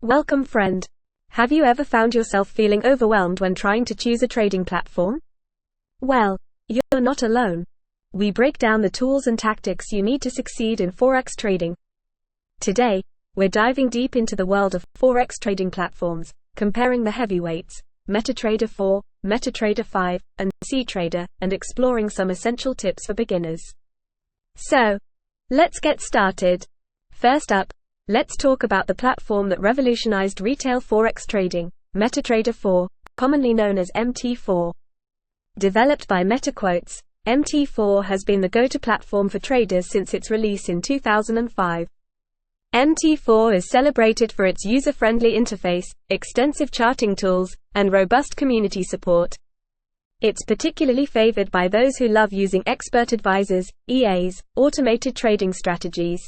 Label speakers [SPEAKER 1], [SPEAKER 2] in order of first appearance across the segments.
[SPEAKER 1] Welcome, friend. Have you ever found yourself feeling overwhelmed when trying to choose a trading platform? Well, you're not alone. We break down the tools and tactics you need to succeed in Forex trading. Today, we're diving deep into the world of Forex trading platforms, comparing the heavyweights, MetaTrader 4, MetaTrader 5, and cTrader, and exploring some essential tips for beginners. So, let's get started. First up, let's talk about the platform that revolutionized retail Forex trading, MetaTrader 4, commonly known as MT4. Developed by MetaQuotes, MT4 has been the go-to platform for traders since its release in 2005. MT4 is celebrated for its user-friendly interface, extensive charting tools, and robust community support. It's particularly favored by those who love using expert advisors, EAs, automated trading strategies.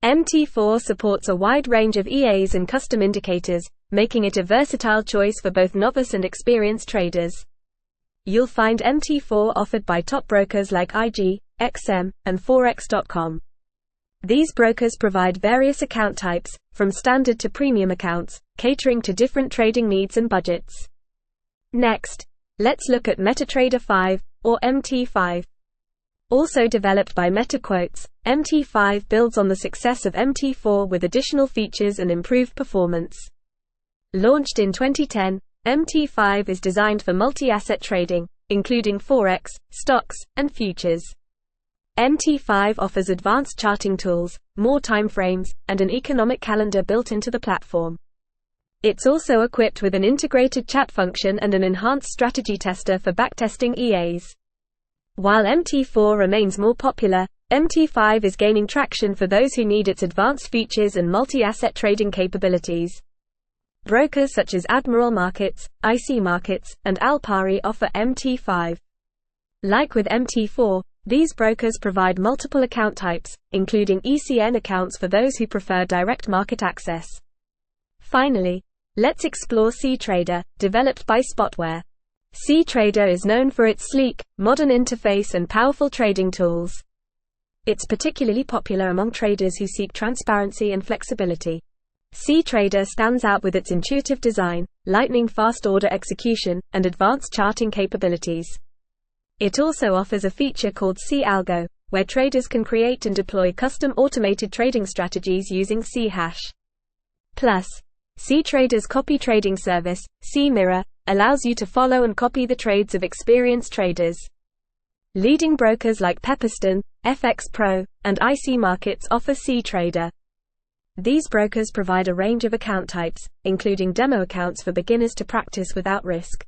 [SPEAKER 1] MT4 supports a wide range of EAs and custom indicators, making it a versatile choice for both novice and experienced traders. You'll find MT4 offered by top brokers like IG, XM, and Forex.com. These brokers provide various account types, from standard to premium accounts, catering to different trading needs and budgets. Next, let's look at MetaTrader 5, or MT5. Also developed by MetaQuotes, MT5 builds on the success of MT4 with additional features and improved performance. Launched in 2010, MT5 is designed for multi-asset trading, including Forex, stocks, and futures. MT5 offers advanced charting tools, more timeframes, and an economic calendar built into the platform. It's also equipped with an integrated chat function and an enhanced strategy tester for backtesting EAs. While MT4 remains more popular, MT5 is gaining traction for those who need its advanced features and multi-asset trading capabilities. Brokers such as Admiral Markets, IC Markets, and Alpari offer MT5. Like with MT4, these brokers provide multiple account types, including ECN accounts for those who prefer direct market access. Finally, let's explore cTrader, developed by Spotware. cTrader is known for its sleek, modern interface and powerful trading tools. It's particularly popular among traders who seek transparency and flexibility. cTrader stands out with its intuitive design, lightning-fast order execution, and advanced charting capabilities. It also offers a feature called cAlgo, where traders can create and deploy custom automated trading strategies using cHash. Plus, cTrader's copy trading service, cMirror, allows you to follow and copy the trades of experienced traders. Leading brokers like Pepperstone, FX Pro, and IC Markets offer cTrader. These brokers provide a range of account types, including demo accounts for beginners to practice without risk.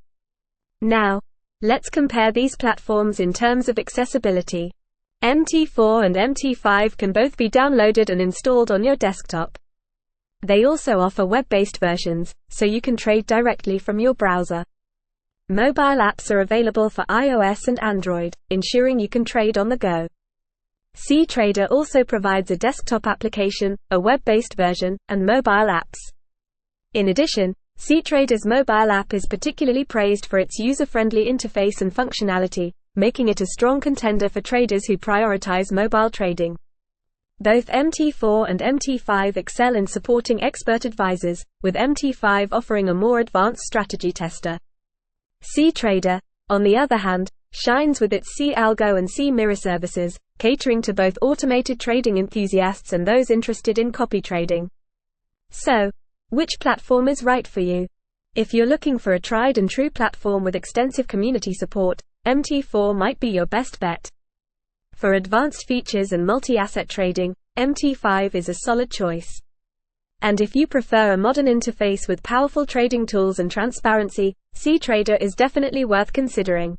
[SPEAKER 1] Now, let's compare these platforms in terms of accessibility. MT4 and MT5 can both be downloaded and installed on your desktop. They also offer web-based versions, so you can trade directly from your browser. Mobile apps are available for iOS and Android, ensuring you can trade on the go. cTrader also provides a desktop application, a web-based version, and mobile apps. In addition, cTrader's mobile app is particularly praised for its user-friendly interface and functionality, making it a strong contender for traders who prioritize mobile trading. Both MT4 and MT5 excel in supporting expert advisors, with MT5 offering a more advanced strategy tester. cTrader, on the other hand, shines with its cAlgo and cMirror services, catering to both automated trading enthusiasts and those interested in copy trading. So, which platform is right for you? If you're looking for a tried and true platform with extensive community support, MT4 might be your best bet. For advanced features and multi-asset trading, MT5 is a solid choice. And if you prefer a modern interface with powerful trading tools and transparency, cTrader is definitely worth considering.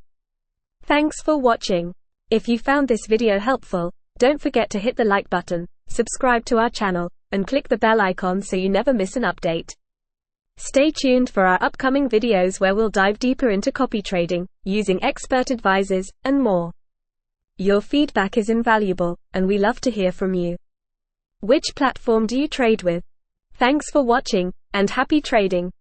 [SPEAKER 1] Thanks for watching. If you found this video helpful, don't forget to hit the like button, subscribe to our channel, and click the bell icon so you never miss an update. Stay tuned for our upcoming videos where we'll dive deeper into copy trading, using expert advisors, and more. Your feedback is invaluable, and we love to hear from you. Which platform do you trade with? Thanks for watching, and happy trading!